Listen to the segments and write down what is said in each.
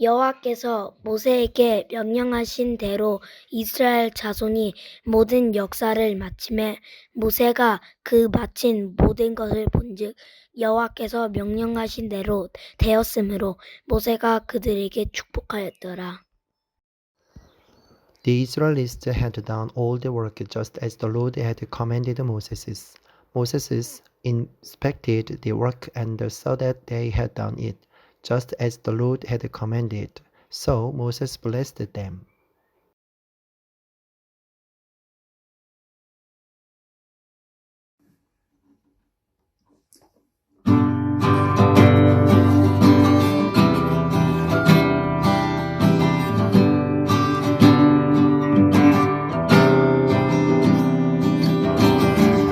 여호와께서 모세에게 명령하신 대로 이스라엘 자손이 모든 역사를 마침에 모세가 그 마친 모든 것을 본즉 여호와께서 명령하신 대로 되었으므로 모세가 그들에게 축복하였더라. The Israelites had done all the work just as the Lord had commanded Moses. Moses inspected the work and saw that they had done it, just as the Lord had commanded. So Moses blessed them.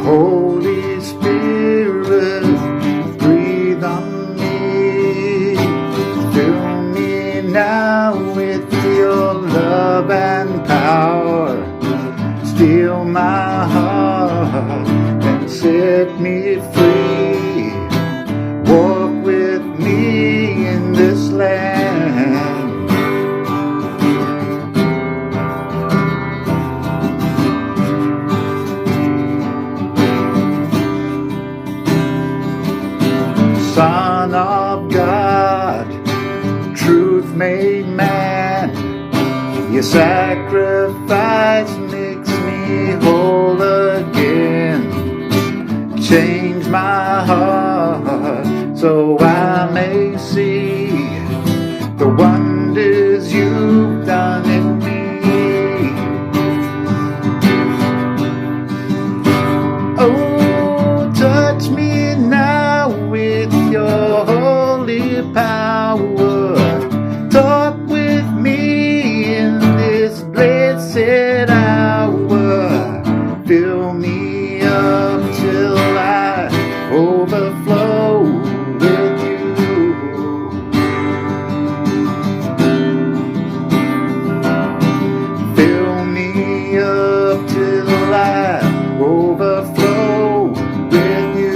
Holy Spirit, breathe on me. Fill me now with your love and power. Still my heart and set me free. Walk with me in this land. Son of God, truth made man, your sacrifice makes me whole again. Change my heart so I may see the wonders you've done in me. Oh, touch me now with your holy power. Talk with me in this blessed hour. Fill me up till I overflow with you. Fill me up till I overflow with you.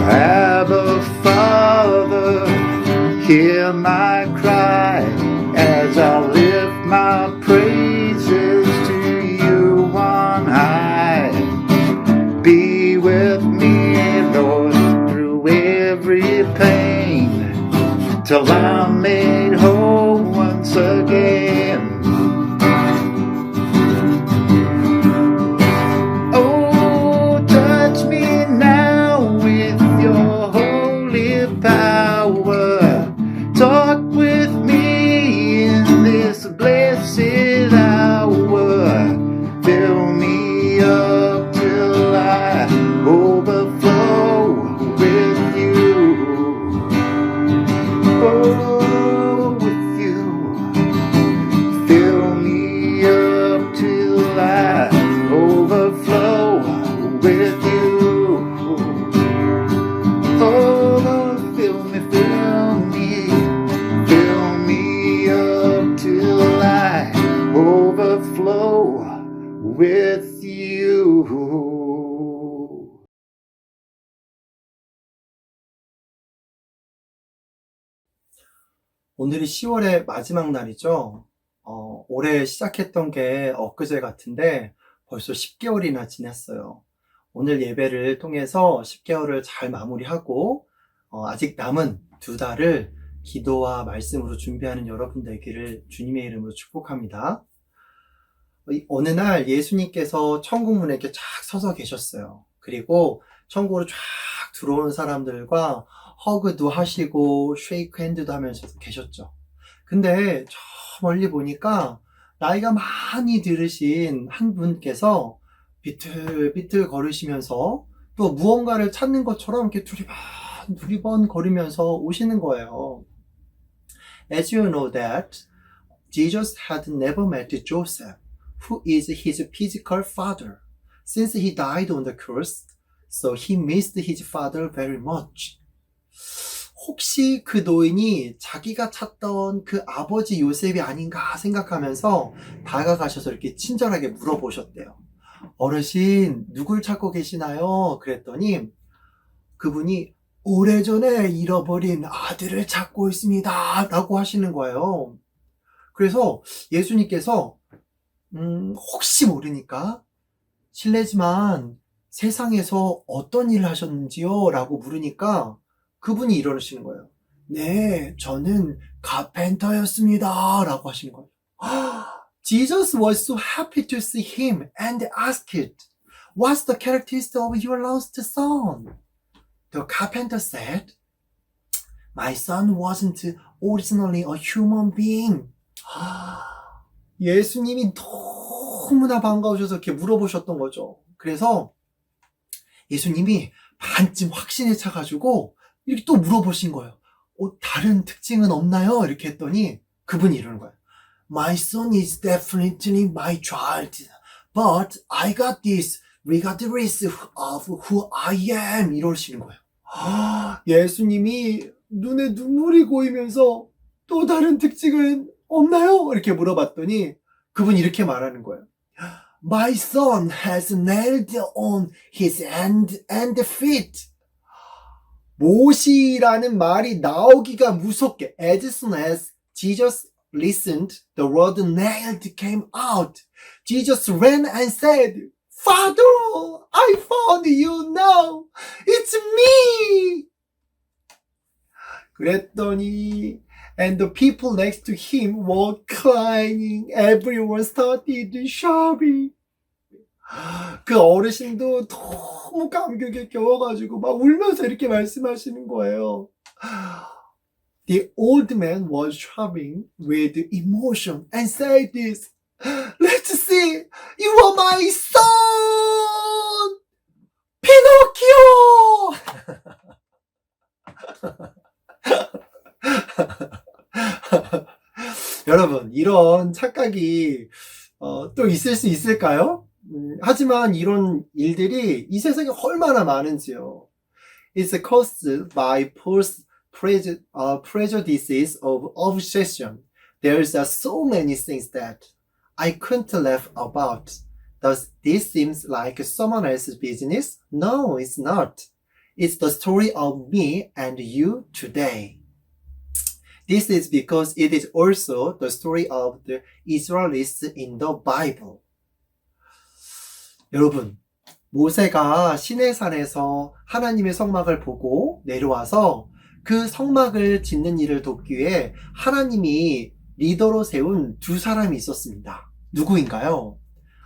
Abba, Father, hear my cry as I lift my praises to you on high. Be with me, Lord, through every pain, till I'm made whole once again. Oh, touch me now with your holy power. Talk with me in this blessed hour. Fill me up till I overflow with you. Oh, with you. Fill me up till I overflow with you. Oh, Lord, fill me up till I overflow with you. 오늘이 10월의 마지막 날이죠. 올해 시작했던 게 엊그제 같은데 벌써 10개월이나 지났어요. 오늘 예배를 통해서 10개월을 잘 마무리하고 아직 남은 2달을 기도와 말씀으로 준비하는 여러분 되기를 주님의 이름으로 축복합니다. 어느 날 예수님께서 천국 문에 이렇게 쫙 서서 계셨어요. 그리고 천국으로 쫙 들어오는 사람들과 허그도 하시고 쉐이크 핸드도 하면서 계셨죠. 근데 저 멀리 보니까 나이가 많이 들으신 한 분께서 비틀비틀 걸으시면서 또 무언가를 찾는 것처럼 이렇게 두리번 거리면서 오시는 거예요. As you know that Jesus had never met Joseph, who is his physical father, since he died on the cross, so he missed his father very much. 혹시 그 노인이 자기가 찾던 그 아버지 요셉이 아닌가 생각하면서 다가가셔서 이렇게 친절하게 물어보셨대요. 어르신, 누굴 찾고 계시나요? 그랬더니 그분이 오래전에 잃어버린 아들을 찾고 있습니다. 라고 하시는 거예요. 그래서 예수님께서 혹시 모르니까 실례지만 세상에서 어떤 일을 하셨는지요? 라고 물으니까 그분이 이러시는 거예요. 네, 저는 카펜터였습니다. 라고 하시는 거예요. Jesus was so happy to see him and asked, "What's the characteristic of your lost son?" The carpenter said, "My son wasn't originally a human being." 예수님이 너무나 반가우셔서 이렇게 물어보셨던 거죠. 그래서 예수님이 반쯤 확신에 차가지고 이렇게 또 물어보신 거예요. 다른 특징은 없나요? 이렇게 했더니 그분이 이러는 거예요. My son is definitely my child, but I got this regardless of who I am. 이러시는 거예요. 예수님이 눈에 눈물이 고이면서 또 다른 특징은 없나요? 이렇게 물어봤더니 그분이 이렇게 말하는 거예요. My son has nailed on his hand and feet. 못이라는 말이 나오기가 무섭게 as soon as Jesus listened, the word nailed came out. Jesus ran and said, "Father, I found you now. It's me." 그랬더니 and the people next to him were crying. Everyone started shouting. 그 어르신도 너무 감격에 겨워가지고 막 울면서 이렇게 말씀하시는 거예요. The old man was shouting with emotion and said this, "Let's see, you are my son, 피노키오!" 여러분, 이런 착각이 또 있을 수 있을까요? 하지만 이런 일들이 이 세상에 얼마나 많은지요. It's caused by prejudices of obsession. There's so many things that I couldn't laugh about. Does this seem like someone else's business? No, it's not. It's the story of me and you today. This is because it is also the story of the Israelites in the Bible. 여러분, 모세가 시내산에서 하나님의 성막을 보고 내려와서 그 성막을 짓는 일을 돕기 위해 하나님이 리더로 세운 두 사람이 있었습니다. 누구인가요?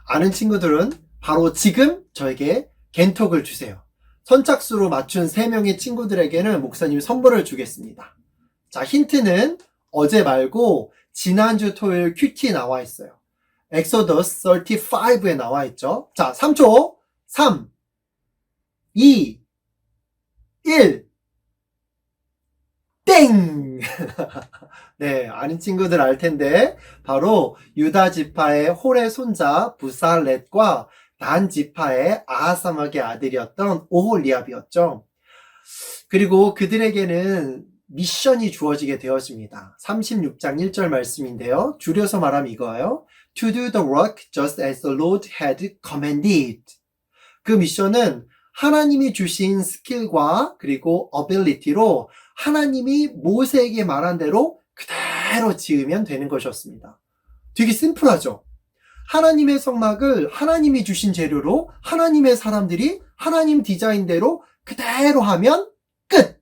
아는 친구들은 바로 지금 저에게 겐톡을 주세요. 선착순으로 맞춘 3명의 친구들에게는 목사님이 선물을 주겠습니다. 자, 힌트는 어제 말고 지난주 토요일 큐티에 나와 있어요. 엑소더스 35에 나와 있죠. 자, 3초. 3, 2, 1, 땡! 네, 아는 친구들 알 텐데, 바로 유다 지파의 홀의 손자 부살렛과 단 지파의 아하사막의 아들이었던 오홀리압이었죠. 그리고 그들에게는 미션이 주어지게 되어집니다. 36장 1절 말씀인데요. 줄여서 말하면 이거예요. To do the work just as the Lord had commanded. 그 미션은 하나님이 주신 스킬과 그리고 어빌리티로 하나님이 모세에게 말한 대로 그대로 지으면 되는 것이었습니다. 되게 심플하죠? 하나님의 성막을 하나님이 주신 재료로 하나님의 사람들이 하나님 디자인대로 그대로 하면 끝!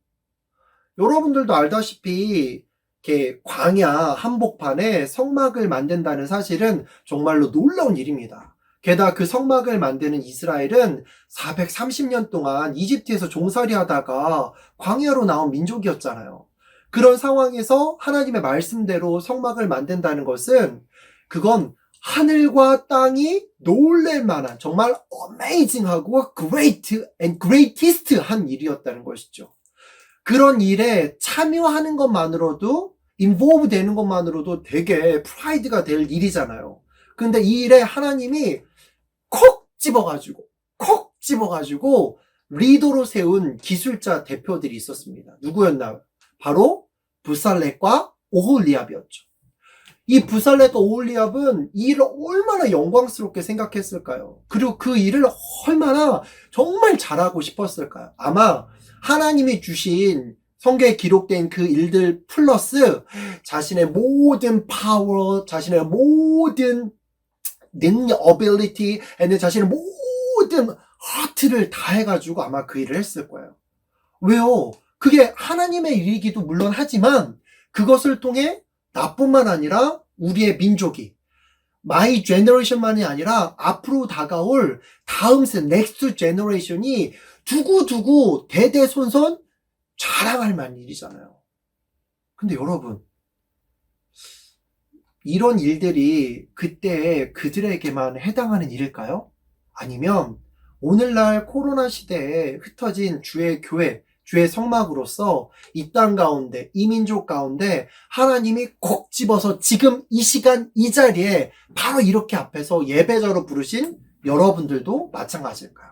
여러분들도 알다시피 이렇게 광야 한복판에 성막을 만든다는 사실은 정말로 놀라운 일입니다. 게다가 그 성막을 만드는 이스라엘은 430년 동안 이집트에서 종살이 하다가 광야로 나온 민족이었잖아요. 그런 상황에서 하나님의 말씀대로 성막을 만든다는 것은 그건 하늘과 땅이 놀랄 만한 정말 어메이징하고 great and greatest 한 일이었다는 것이죠. 그런 일에 참여하는 것만으로도 involve 되는 것만으로도 되게 프라이드가 될 일이잖아요. 근데 이 일에 하나님이 콕 집어가지고 리더로 세운 기술자 대표들이 있었습니다. 누구였나요? 바로 부살렛과 오홀리압이었죠. 이 부살렛과 오홀리압은 이 일을 얼마나 영광스럽게 생각했을까요? 그리고 그 일을 얼마나 정말 잘하고 싶었을까요? 아마 하나님이 주신 성경에 기록된 그 일들 플러스 자신의 모든 파워, 자신의 모든 능력, ability, and 자신의 모든 하트를 다 해가지고 아마 그 일을 했을 거예요. 왜요? 그게 하나님의 일이기도 물론 하지만 그것을 통해 나뿐만 아니라 우리의 민족이 my generation만이 아니라 앞으로 다가올 다음 세 next generation이 두고두고 대대손손 자랑할 만한 일이잖아요. 근데 여러분, 이런 일들이 그때 그들에게만 해당하는 일일까요? 아니면 오늘날 코로나 시대에 흩어진 주의 교회, 주의 성막으로서 이 땅 가운데, 이 민족 가운데 하나님이 콕 집어서 지금 이 시간 이 자리에 바로 이렇게 앞에서 예배자로 부르신 여러분들도 마찬가지일까요?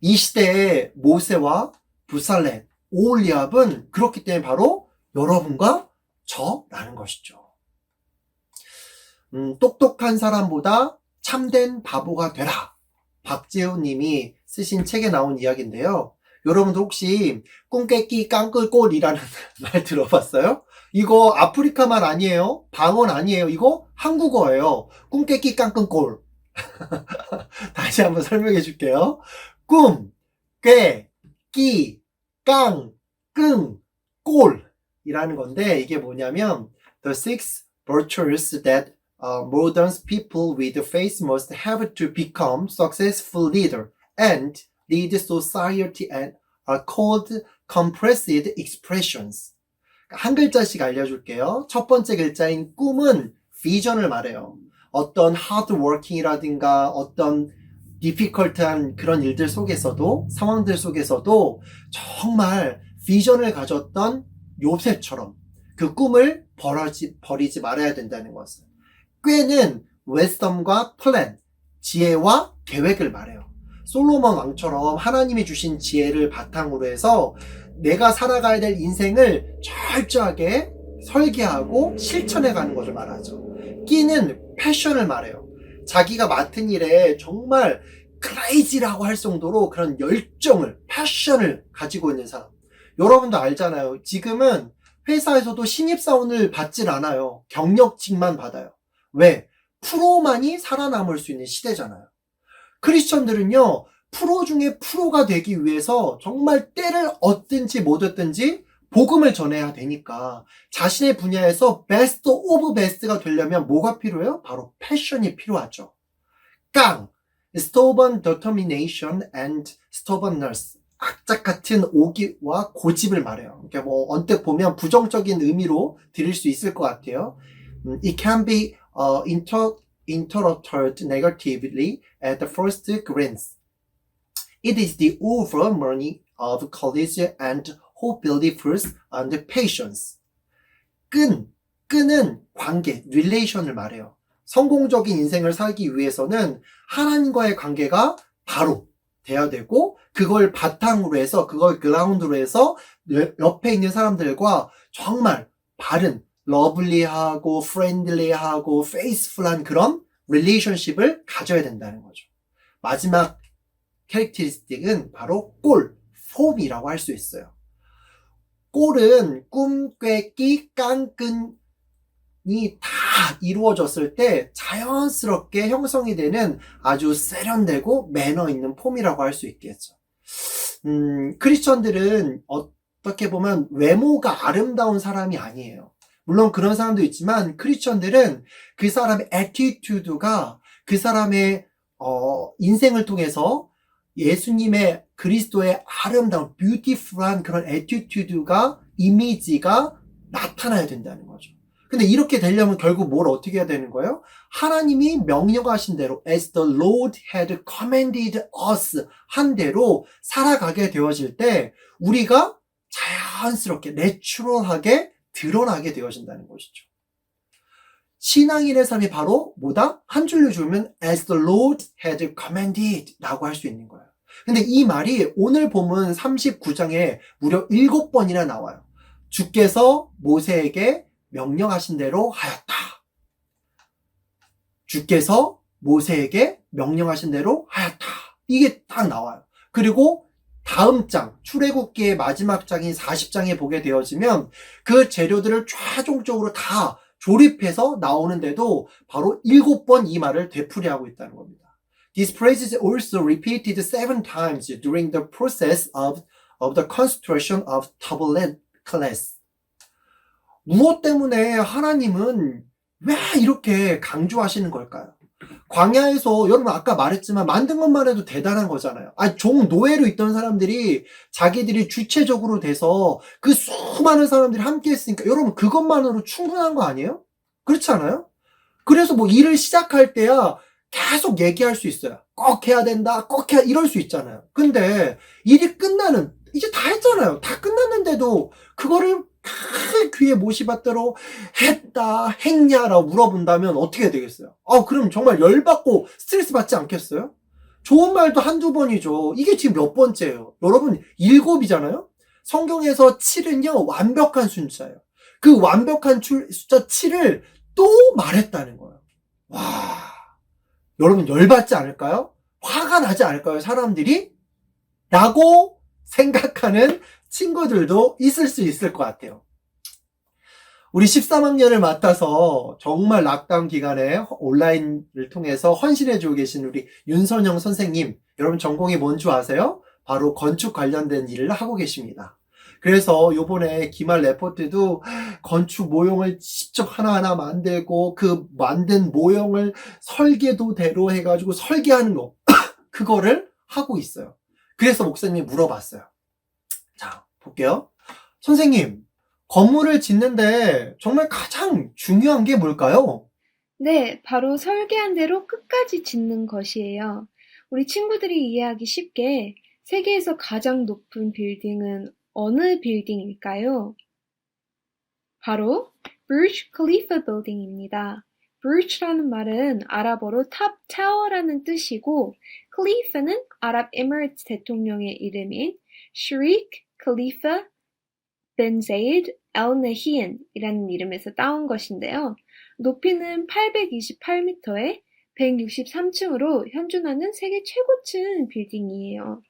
이 시대의 모세와 부살렛, 오홀리압은 그렇기 때문에 바로 여러분과 저라는 것이죠. 똑똑한 사람보다 참된 바보가 되라. 박재훈 님이 쓰신 책에 나온 이야기인데요. 여러분들 혹시 꿈깨끼 깡끌꼴이라는 말 들어봤어요? 이거 아프리카 말 아니에요. 방언 아니에요. 이거 한국어예요. 꿈깨끼 깡끌꼴. 다시 한번 설명해 줄게요. 꿈, 꾀, 끼, 깡, 끙, 꼴이라는 건데 이게 뭐냐면 The six virtues that modern people with faith must have to become successful leader and lead society and are called compressed expressions. 한 글자씩 알려줄게요. 첫 번째 글자인 꿈은 비전을 말해요. 어떤 하드워킹이라든가 어떤 디피컬트한 그런 일들 속에서도 상황들 속에서도 정말 비전을 가졌던 요셉처럼 그 꿈을 버리지 말아야 된다는 것을. 꾀는 wisdom과 plan, 지혜와 계획을 말해요. 솔로몬 왕처럼 하나님이 주신 지혜를 바탕으로 해서 내가 살아가야 될 인생을 철저하게 설계하고 실천해가는 것을 말하죠. 끼는 패션을 말해요. 자기가 맡은 일에 정말 크레이지라고 할 정도로 그런 열정을, 패션을 가지고 있는 사람. 여러분도 알잖아요. 지금은 회사에서도 신입사원을 받질 않아요. 경력직만 받아요. 왜? 프로만이 살아남을 수 있는 시대잖아요. 크리스천들은요, 프로 중에 프로가 되기 위해서 정말 때를 얻든지 못 얻든지 복음을 전해야 되니까 자신의 분야에서 베스트 오브 베스트가 되려면 뭐가 필요해요? 바로 패션이 필요하죠. 깡, stubborn determination and stubbornness. 악착 같은 오기와 고집을 말해요. 그러니까 뭐 언뜻 보면 부정적인 의미로 들을 수 있을 것 같아요. It can be interpreted negatively at the first glance. It is the overburning of courage and beliefs and patience. 끈은 관계, relation을 말해요. 성공적인 인생을 살기 위해서는 하나님과의 관계가 바로 돼야 되고 그걸 바탕으로 해서 그걸 그라운드로 해서 옆에 있는 사람들과 정말 바른 러블리하고 프렌들리하고 페이스풀한 그런 릴레이션십을 가져야 된다는 거죠. 마지막 캐릭터리스틱은 바로 꼴, 폼이라고 할 수 있어요. 꼴은 꿈, 꾀, 끼, 깡끈이 다 이루어졌을 때 자연스럽게 형성이 되는 아주 세련되고 매너 있는 폼이라고 할 수 있겠죠. 크리스천들은 어떻게 보면 외모가 아름다운 사람이 아니에요. 물론 그런 사람도 있지만 크리스천들은 그 사람의 애티튜드가 그 사람의 인생을 통해서 예수님의 그리스도의 아름다운 뷰티풀한 그런 애티튜드가 이미지가 나타나야 된다는 거죠. 근데 이렇게 되려면 결국 뭘 어떻게 해야 되는 거예요? 하나님이 명령하신 대로 as the Lord had commanded us 한 대로 살아가게 되어질 때 우리가 자연스럽게 내추럴하게 드러나게 되어진다는 것이죠. 신앙인의 삶이 바로 뭐다? 한 줄로 주면 as the Lord had commanded 라고 할 수 있는 거예요. 근데 이 말이 오늘 본문 39장에 무려 7번이나 나와요. 주께서 모세에게 명령하신 대로 하였다. 주께서 모세에게 명령하신 대로 하였다. 이게 딱 나와요. 그리고 다음 장, 출애굽기의 마지막 장인 40장에 보게 되어지면 그 재료들을 최종적으로 다 조립해서 나오는데도 바로 7번 이 말을 되풀이하고 있다는 겁니다. This phrase is also repeated 7 times during the process of the construction of tabernacles. 무엇 때문에 하나님은 왜 이렇게 강조하시는 걸까요? 광야에서 여러분 아까 말했지만 만든 것만 해도 대단한 거잖아요. 종 노예로 있던 사람들이 자기들이 주체적으로 돼서 그 수많은 사람들이 함께 했으니까 여러분 그것만으로 충분한 거 아니에요? 그렇지 않아요? 그래서 뭐 일을 시작할 때야 계속 얘기할 수 있어요. 꼭 해야 된다, 꼭 해야 이럴 수 있잖아요. 근데 일이 이제 다 했잖아요. 다 끝났는데도 그거를 큰 귀에 못이 받도록 했냐라고 물어본다면 어떻게 되겠어요? 그럼 정말 열받고 스트레스 받지 않겠어요? 좋은 말도 한두 번이죠. 이게 지금 몇 번째예요? 여러분 7이잖아요? 성경에서 7은요 완벽한 숫자예요. 그 완벽한 숫자 7을 또 말했다는 거예요. 와, 여러분 열받지 않을까요? 화가 나지 않을까요? 사람들이? 라고 생각하는 친구들도 있을 수 있을 것 같아요. 우리 13학년을 맡아서 정말 락다운 기간에 온라인을 통해서 헌신해주고 계신 우리 윤선영 선생님, 여러분 전공이 뭔지 아세요? 바로 건축 관련된 일을 하고 계십니다. 그래서 요번에 기말 레포트도 건축 모형을 직접 하나하나 만들고 그 만든 모형을 설계도대로 해가지고 설계하는 거 그거를 하고 있어요. 그래서 목사님이 물어봤어요. 자, 볼게요. 선생님, 건물을 짓는데 정말 가장 중요한 게 뭘까요? 네, 바로 설계한 대로 끝까지 짓는 것이에요. 우리 친구들이 이해하기 쉽게 세계에서 가장 높은 빌딩은 어느 빌딩일까요? 바로 Burj Khalifa 빌딩입니다. Burj라는 말은 아랍어로 탑 타워라는 뜻이고 Khalifa는 아랍에미리트 대통령의 이름인 Sheikh Khalifa bin Zayed Al Nahyan이라는 이름에서 따온 것인데요. 높이는 828m에 163층으로 현존하는 세계 최고층 빌딩이에요.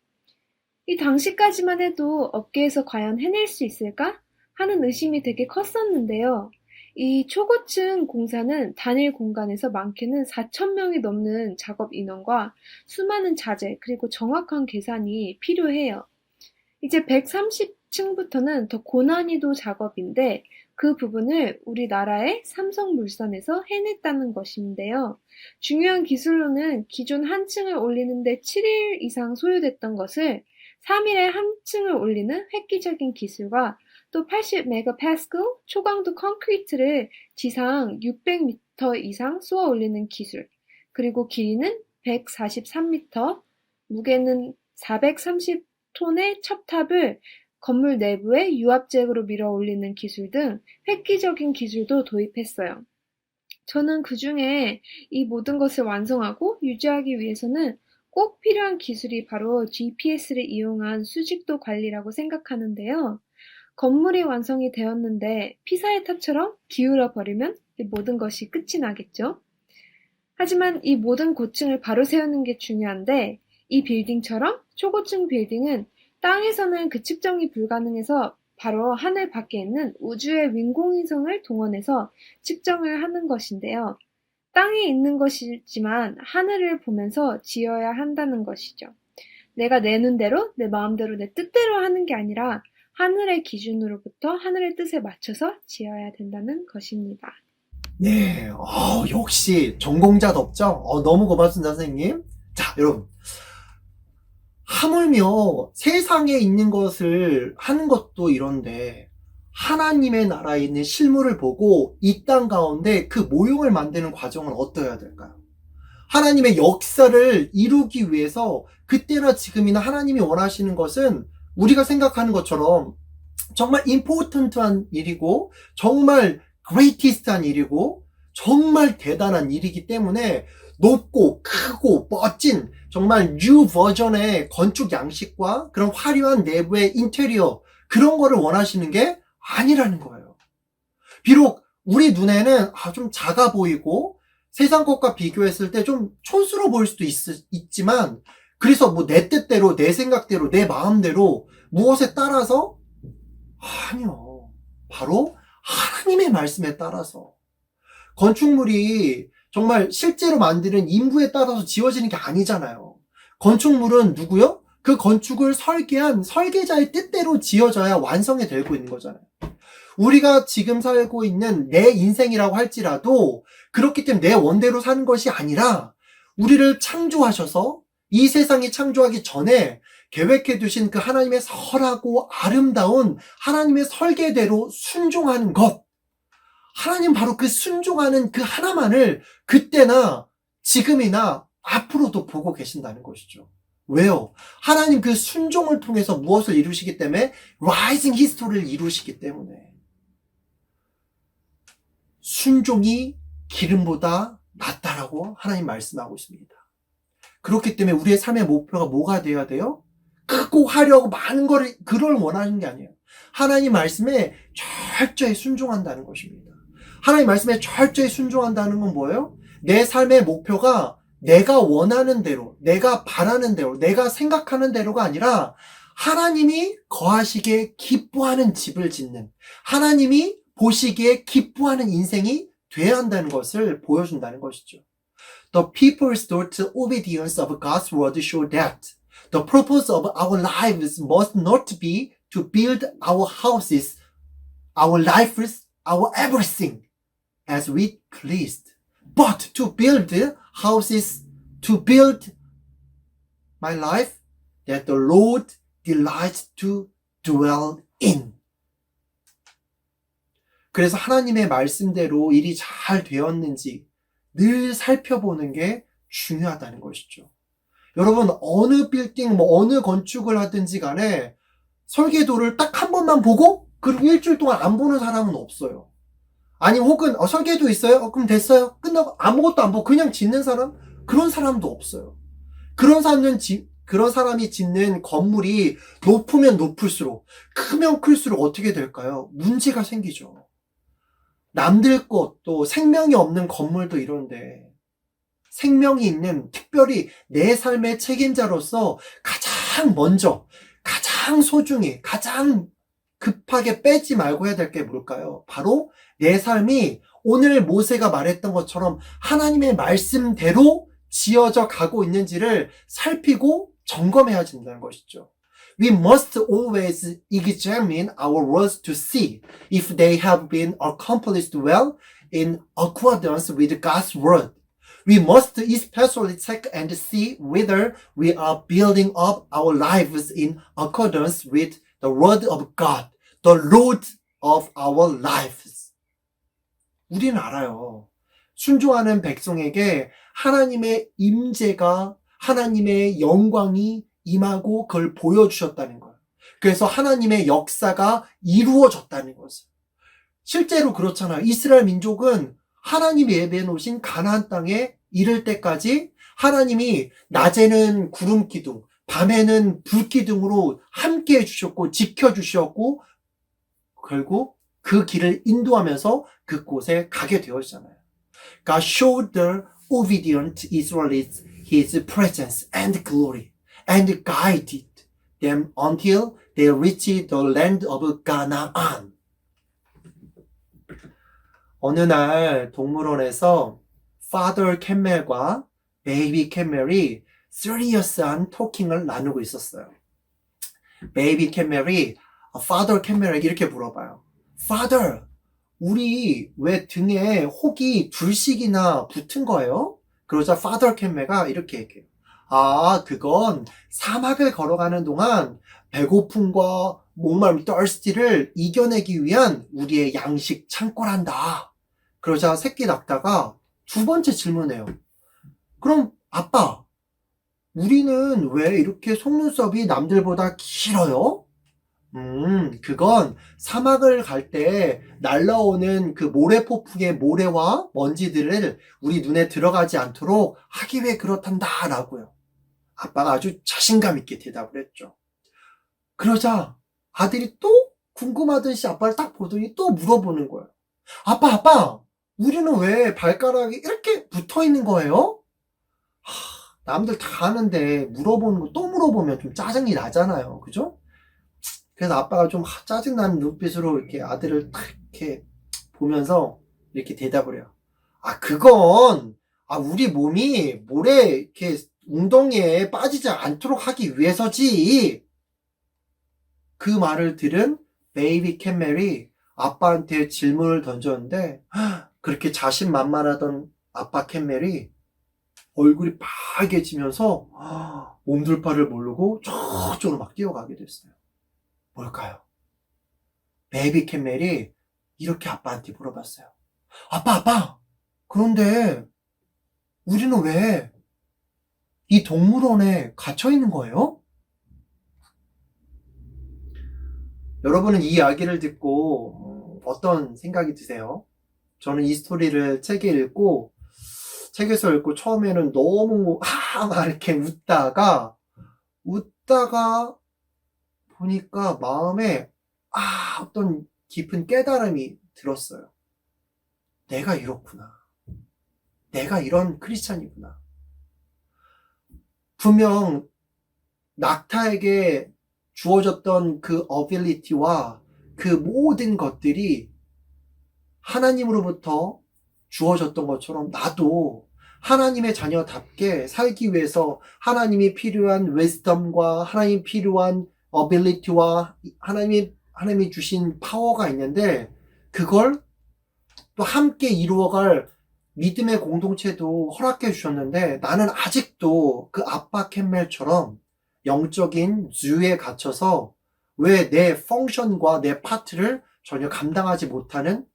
이 당시까지만 해도 업계에서 과연 해낼 수 있을까 하는 의심이 되게 컸었는데요. 이 초고층 공사는 단일 공간에서 많게는 4,000명이 넘는 작업 인원과 수많은 자재 그리고 정확한 계산이 필요해요. 이제 130층부터는 더 고난이도 작업인데 그 부분을 우리나라의 삼성물산에서 해냈다는 것인데요. 중요한 기술로는 기존 한 층을 올리는데 7일 이상 소요됐던 것을 3일에 한 층을 올리는 획기적인 기술과 또 80메가파스칼 초강도 콘크리트를 지상 600m 이상 쏘아 올리는 기술, 그리고 길이는 143m, 무게는 430톤의 첩탑을 건물 내부에 유압잭으로 밀어 올리는 기술 등 획기적인 기술도 도입했어요. 저는 그 중에 이 모든 것을 완성하고 유지하기 위해서는 꼭 필요한 기술이 바로 GPS를 이용한 수직도 관리라고 생각하는데요. 건물이 완성이 되었는데 피사의 탑처럼 기울어 버리면 이 모든 것이 끝이 나겠죠. 하지만 이 모든 고층을 바로 세우는 게 중요한데 이 빌딩처럼 초고층 빌딩은 땅에서는 그 측정이 불가능해서 바로 하늘 밖에 있는 우주의 인공위성을 동원해서 측정을 하는 것인데요. 땅에 있는 것이지만 하늘을 보면서 지어야 한다는 것이죠. 내가 내 눈대로, 내 마음대로, 내 뜻대로 하는 게 아니라 하늘의 기준으로부터 하늘의 뜻에 맞춰서 지어야 된다는 것입니다. 네, 역시 전공자답죠? 너무 고맙습니다, 선생님. 자, 여러분. 하물며 세상에 있는 것을 하는 것도 이런데 하나님의 나라에 있는 실물을 보고 이 땅 가운데 그 모형을 만드는 과정은 어떠해야 될까요? 하나님의 역사를 이루기 위해서 그때나 지금이나 하나님이 원하시는 것은 우리가 생각하는 것처럼 정말 important한 일이고 정말 greatest한 일이고 정말 대단한 일이기 때문에 높고 크고 멋진 정말 뉴 버전의 건축 양식과 그런 화려한 내부의 인테리어 그런 거를 원하시는 게 아니라는 거예요. 비록 우리 눈에는 좀 작아 보이고 세상 것과 비교했을 때 좀 촌스러워 보일 수도 있지만, 그래서 뭐 내 뜻대로, 내 생각대로, 내 마음대로 무엇에 따라서? 아니요. 바로 하나님의 말씀에 따라서. 건축물이 정말 실제로 만드는 인부에 따라서 지어지는 게 아니잖아요. 건축물은 누구요? 그 건축을 설계한 설계자의 뜻대로 지어져야 완성이 되고 있는 거잖아요. 우리가 지금 살고 있는 내 인생이라고 할지라도 그렇기 때문에 내 원대로 사는 것이 아니라 우리를 창조하셔서 이 세상이 창조하기 전에 계획해 두신 그 하나님의 선하고 아름다운 하나님의 설계대로 순종하는 것. 하나님 바로 그 순종하는 그 하나만을 그때나 지금이나 앞으로도 보고 계신다는 것이죠. 왜요? 하나님 그 순종을 통해서 무엇을 이루시기 때문에 라이징 히스토리를 이루시기 때문에 순종이 기름보다 낫다라고 하나님 말씀하고 있습니다. 그렇기 때문에 우리의 삶의 목표가 뭐가 되어야 돼요? 크고 화려하고 많은 거를 그걸 원하는 게 아니에요. 하나님 말씀에 철저히 순종한다는 것입니다. 하나님 말씀에 철저히 순종한다는 건 뭐예요? 내 삶의 목표가 내가 원하는 대로, 내가 바라는 대로, 내가 생각하는 대로가 아니라 하나님이 거하시기에 기뻐하는 집을 짓는, 하나님이 보시기에 기뻐하는 인생이 돼야 한다는 것을 보여준다는 것이죠. The people's total obedience of God's word show that the purpose of our lives must not be to build our houses, our lives, our everything as we pleased, but to build houses, to build my life that the Lord delights to dwell in. 그래서 하나님의 말씀대로 일이 잘 되었는지 늘 살펴보는 게 중요하다는 것이죠. 여러분, 어느 빌딩, 어느 건축을 하든지 간에 설계도를 딱 한 번만 보고 그리고 일주일 동안 안 보는 사람은 없어요. 아니 혹은 설계도 있어요? 그럼 됐어요. 끝나고 아무것도 안 보고 그냥 짓는 사람? 그런 사람도 없어요. 그런 사람이 짓는 건물이 높으면 높을수록, 크면 클수록 어떻게 될까요? 문제가 생기죠. 남들 것도 생명이 없는 건물도 이런데 생명이 있는, 특별히 내 삶의 책임자로서 가장 먼저, 가장 소중히, 가장 급하게 빼지 말고 해야 될 게 뭘까요? 바로 내 삶이 오늘 모세가 말했던 것처럼 하나님의 말씀대로 지어져 가고 있는지를 살피고 점검해야 된다는 것이죠. We must always examine our words to see if they have been accomplished well in accordance with God's word. We must especially check and see whether we are building up our lives in accordance with the word of God, the Lord of our lives. 우리는 알아요. 순종하는 백성에게 하나님의 임재가, 하나님의 영광이 임하고 그걸 보여주셨다는 거예요. 그래서 하나님의 역사가 이루어졌다는 것을. 실제로 그렇잖아요. 이스라엘 민족은 하나님이 예배해 놓으신 가나안 땅에 이를 때까지 하나님이 낮에는 구름 기둥, 밤에는 불 기둥으로 함께 해주셨고 지켜주셨고 결국 그 길을 인도하면서 그곳에 가게 되었잖아요. God showed the obedient Israelites His presence and glory and guided them until they reached the land of Canaan. 어느 날 동물원에서 Father Camel과 Baby Camel이 serious한 토킹을 나누고 있었어요. Baby Camel이 Father Camel에게 이렇게 물어봐요. Father, 우리 왜 등에 혹이 둘씩이나 붙은 거예요? 그러자 Father Camel가 이렇게 얘기해요. 아, 그건 사막을 걸어가는 동안 배고픔과 목마름, thirsty를 이겨내기 위한 우리의 양식 창고란다. 그러자 새끼 낙타가 두 번째 질문해요. 그럼 아빠, 우리는 왜 이렇게 속눈썹이 남들보다 길어요? 그건 사막을 갈 때 날라오는 그 모래폭풍의 모래와 먼지들을 우리 눈에 들어가지 않도록 하기 위해 그렇단다 라고요. 아빠가 아주 자신감 있게 대답을 했죠. 그러자 아들이 또 궁금하듯이 아빠를 딱 보더니 또 물어보는 거예요. 아빠, 우리는 왜 발가락이 이렇게 붙어 있는 거예요? 남들 다 아는데 물어보는 거 또 물어보면 좀 짜증이 나잖아요. 그죠? 그래서 아빠가 좀 짜증나는 눈빛으로 이렇게 아들을 탁 이렇게 보면서 이렇게 대답을 해요. 그건 우리 몸이 모래 이렇게 웅덩이에 빠지지 않도록 하기 위해서지. 그 말을 들은 베이비 캔멜이 아빠한테 질문을 던졌는데 그렇게 자신만만하던 아빠 캔멜이 얼굴이 빨개지면서 몸둘바를 모르고 저쪽으로 막 뛰어가게 됐어요. 뭘까요? 베이비 캔멜이 이렇게 아빠한테 물어봤어요. 아빠, 그런데 우리는 왜 이 동물원에 갇혀 있는 거예요? 여러분은 이 이야기를 듣고 어떤 생각이 드세요? 저는 이 스토리를 책에서 읽고 처음에는 너무 막 이렇게 웃다가 보니까 마음에 어떤 깊은 깨달음이 들었어요. 내가 이렇구나. 내가 이런 크리스찬이구나. 분명 낙타에게 주어졌던 그 어빌리티와 그 모든 것들이 하나님으로부터 주어졌던 것처럼 나도 하나님의 자녀답게 살기 위해서 하나님이 필요한 wisdom과 하나님이 필요한 ability와 하나님이 주신 파워가 있는데 그걸 또 함께 이루어갈 믿음의 공동체도 허락해 주셨는데 나는 아직도 그 아빠 캔멜처럼 영적인 주에 갇혀서 왜 내 펑션과 내 파트를 전혀 감당하지 못하는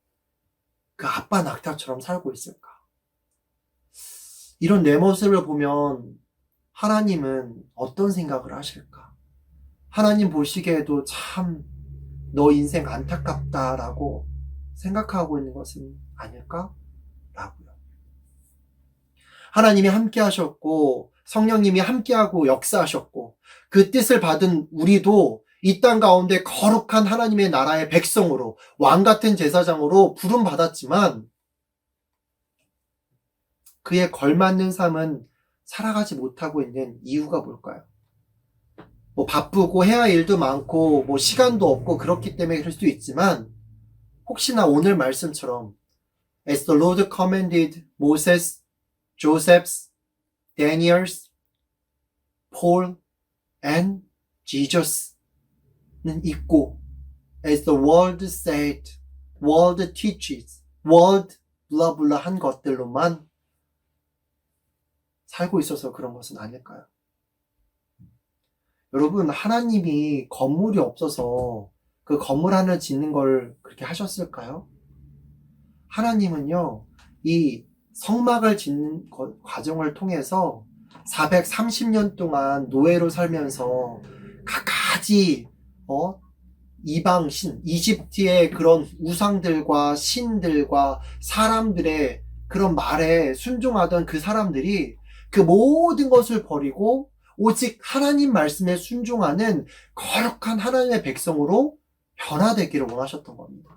그 아빠 낙타처럼 살고 있을까? 이런 내 모습을 보면 하나님은 어떤 생각을 하실까? 하나님 보시기에도 참 너 인생 안타깝다라고 생각하고 있는 것은 아닐까? 라고요. 하나님이 함께 하셨고 성령님이 함께하고 역사하셨고 그 뜻을 받은 우리도 이 땅 가운데 거룩한 하나님의 나라의 백성으로 왕같은 제사장으로 부름받았지만 그에 걸맞는 삶은 살아가지 못하고 있는 이유가 뭘까요? 바쁘고 해야 할 일도 많고 시간도 없고 그렇기 때문에 그럴 수도 있지만 혹시나 오늘 말씀처럼 As the Lord commanded Moses, Joseph, Daniel, Paul, and Jesus는 있고 As the world said, world teaches, world blah blah 한 것들로만 살고 있어서 그런 것은 아닐까요? 여러분, 하나님이 건물이 없어서 그 건물 하나 짓는 걸 그렇게 하셨을까요? 하나님은요, 이 성막을 짓는 과정을 통해서 430년 동안 노예로 살면서 갖가지 이방신, 이집트의 그런 우상들과 신들과 사람들의 그런 말에 순종하던 그 사람들이 그 모든 것을 버리고 오직 하나님 말씀에 순종하는 거룩한 하나님의 백성으로 변화되기를 원하셨던 겁니다.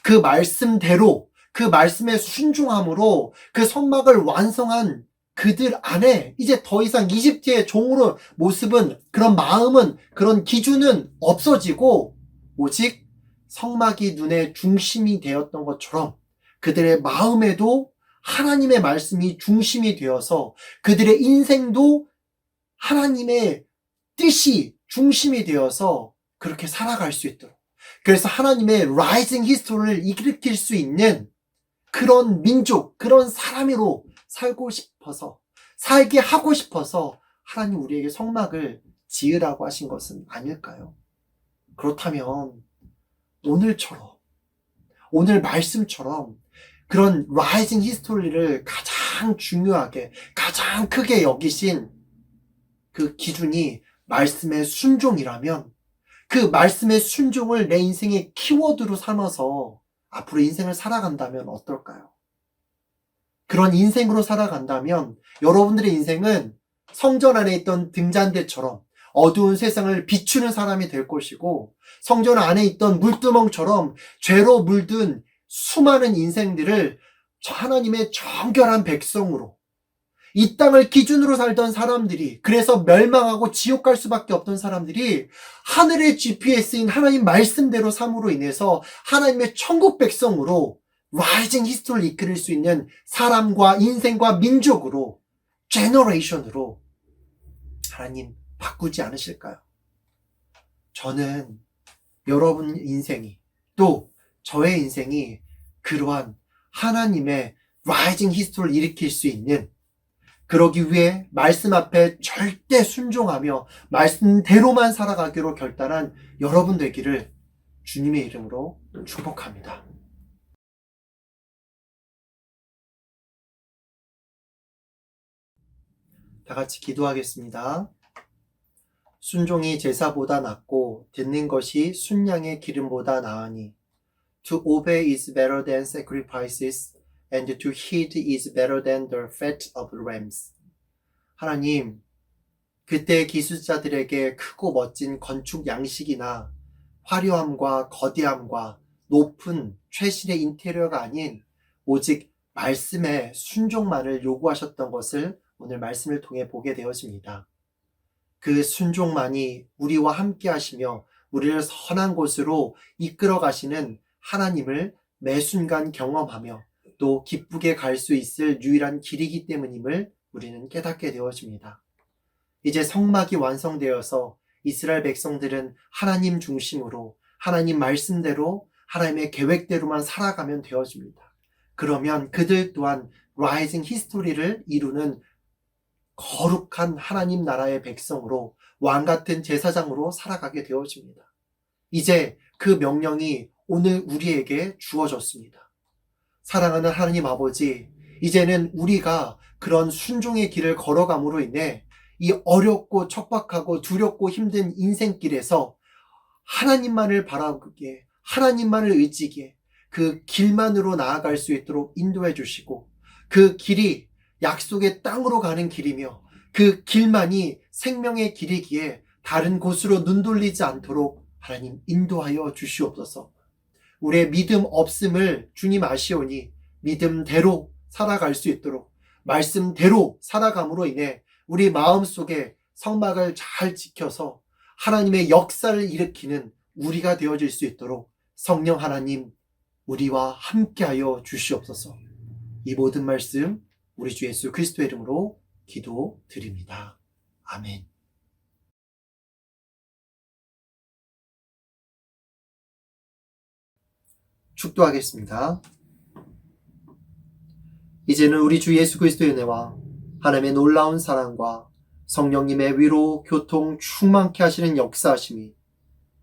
그 말씀대로 그 말씀에 순종함으로 그 성막을 완성한 그들 안에 이제 더 이상 이집트의 종으로 모습은 그런 마음은 그런 기준은 없어지고 오직 성막이 눈의 중심이 되었던 것처럼 그들의 마음에도 하나님의 말씀이 중심이 되어서 그들의 인생도 하나님의 뜻이 중심이 되어서 그렇게 살아갈 수 있도록 그래서 하나님의 라이징 히스토리를 일으킬 수 있는 그런 민족, 그런 사람으로 살고 싶어서 살게 하고 싶어서 하나님 우리에게 성막을 지으라고 하신 것은 아닐까요? 그렇다면 오늘처럼 오늘 말씀처럼 그런 라이징 히스토리를 가장 중요하게 가장 크게 여기신 그 기준이 말씀의 순종이라면 그 말씀의 순종을 내 인생의 키워드로 삼아서 앞으로 인생을 살아간다면 어떨까요? 그런 인생으로 살아간다면 여러분들의 인생은 성전 안에 있던 등잔대처럼 어두운 세상을 비추는 사람이 될 것이고 성전 안에 있던 물두멍처럼 죄로 물든 수많은 인생들을 하나님의 정결한 백성으로, 이 땅을 기준으로 살던 사람들이, 그래서 멸망하고 지옥 갈 수밖에 없던 사람들이 하늘의 GPS인 하나님 말씀대로 삼으로 인해서 하나님의 천국 백성으로 라이징 히스토리를 이끌 수 있는 사람과 인생과 민족으로, 제너레이션으로 하나님 바꾸지 않으실까요? 저는 여러분 인생이, 또 저의 인생이 그러한 하나님의 라이징 히스토리를 일으킬 수 있는, 그러기 위해 말씀 앞에 절대 순종하며 말씀대로만 살아가기로 결단한 여러분 되기를 주님의 이름으로 축복합니다. 다 같이 기도하겠습니다. 순종이 제사보다 낫고 듣는 것이 순양의 기름보다 나으니 To obey is better than sacrifices, and to heed is better than the fat of rams. 하나님, 그때 기술자들에게 크고 멋진 건축 양식이나 화려함과 거대함과 높은 최신의 인테리어가 아닌 오직 말씀의 순종만을 요구하셨던 것을 오늘 말씀을 통해 보게 되어집니다. 그 순종만이 우리와 함께 하시며 우리를 선한 곳으로 이끌어 가시는 하나님을 매 순간 경험하며 또 기쁘게 갈 수 있을 유일한 길이기 때문임을 우리는 깨닫게 되어집니다. 이제 성막이 완성되어서 이스라엘 백성들은 하나님 중심으로 하나님 말씀대로 하나님의 계획대로만 살아가면 되어집니다. 그러면 그들 또한 라이징 히스토리를 이루는 거룩한 하나님 나라의 백성으로 왕같은 제사장으로 살아가게 되어집니다. 이제 그 명령이 오늘 우리에게 주어졌습니다. 사랑하는 하나님 아버지, 이제는 우리가 그런 순종의 길을 걸어감으로 인해 이 어렵고 척박하고 두렵고 힘든 인생길에서 하나님만을 바라보게, 하나님만을 의지기에 그 길만으로 나아갈 수 있도록 인도해 주시고, 그 길이 약속의 땅으로 가는 길이며 그 길만이 생명의 길이기에 다른 곳으로 눈 돌리지 않도록 하나님 인도하여 주시옵소서. 우리의 믿음 없음을 주님 아시오니 믿음대로 살아갈 수 있도록, 말씀대로 살아감으로 인해 우리 마음속에 성막을 잘 지켜서 하나님의 역사를 일으키는 우리가 되어질 수 있도록 성령 하나님 우리와 함께하여 주시옵소서. 이 모든 말씀 우리 주 예수 그리스도의 이름으로 기도드립니다. 아멘. 축도하겠습니다. 이제는 우리 주 예수 그리스도의 은혜와 하나님의 놀라운 사랑과 성령님의 위로, 교통, 충만케 하시는 역사하심이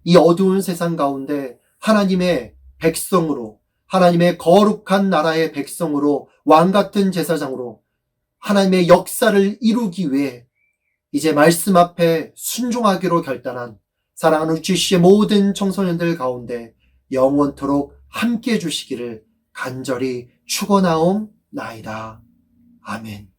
이 어두운 세상 가운데 하나님의 백성으로, 하나님의 거룩한 나라의 백성으로, 왕같은 제사장으로 하나님의 역사를 이루기 위해 이제 말씀 앞에 순종하기로 결단한 사랑하는 주씨의 모든 청소년들 가운데 영원토록 함께 해주시기를 간절히 축원하옵나이다. 아멘.